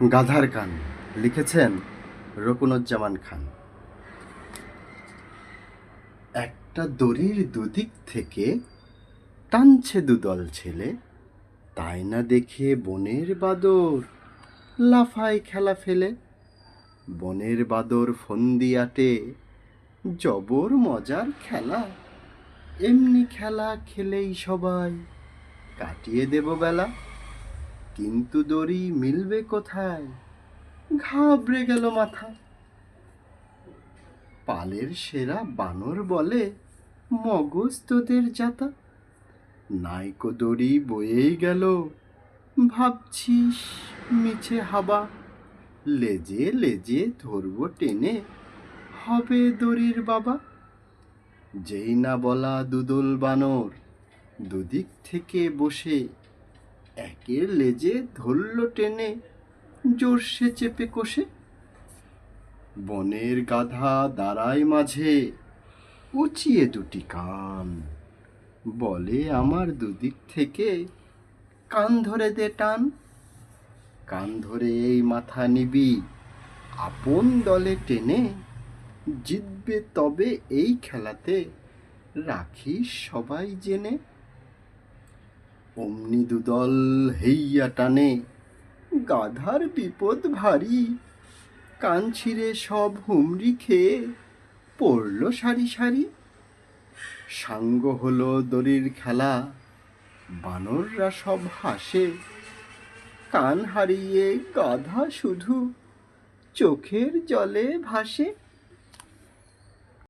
গাধার কান লিখেছেন রকুনুজ্জামান খান। একটা দড়ির দুদিক থেকে টানছে দুদল ছেলে, তাই না দেখে বনের বাদর লাফায় খেলা ফেলে। বনের বাদর ফন্দি আটে, জবর মজার খেলা। এমনি খেলা খেলেই সবাই কাটিয়ে দেব বেলা। কিন্তু দড়ি মিলবে কোথায়, ঘাবড়ে গেল মাথা। পালের সেরা বানর বলে, মগজ তোদের যাতা। নাইকো দড়ি বয়েই গেল, ভাবছিস মিছে হাবা। লেজে লেজে ধরব টেনে, হবে দড়ির বাবা। যেই না বলা দুদল বানর দুদিক থেকে বসে, একের লেজে ধরল টেনে, জোরসে চেপে কষে। বনের গাধা দাঁড়ায় মাঝে, উঁচিয়ে দুটি কান, বলে আমার দুদিক থেকে কান ধরে দে টান। কান ধরে এই মাথা নিবি, আপন দলে টেনে, জিতবে তবে এই খেলাতে, রাখিস সবাই জেনে। অমনি দুদল হেইয়া টানে, গাধার বিপদ ভারী। কান ছিঁড়ে সব হুমড়ি খেয়ে পড়ল সারি সারি। সাঙ্গ হলো দড়ির খেলা, বানররা সব হাসে। কান হারিয়ে গাধা শুধু চোখের জলে ভাসে।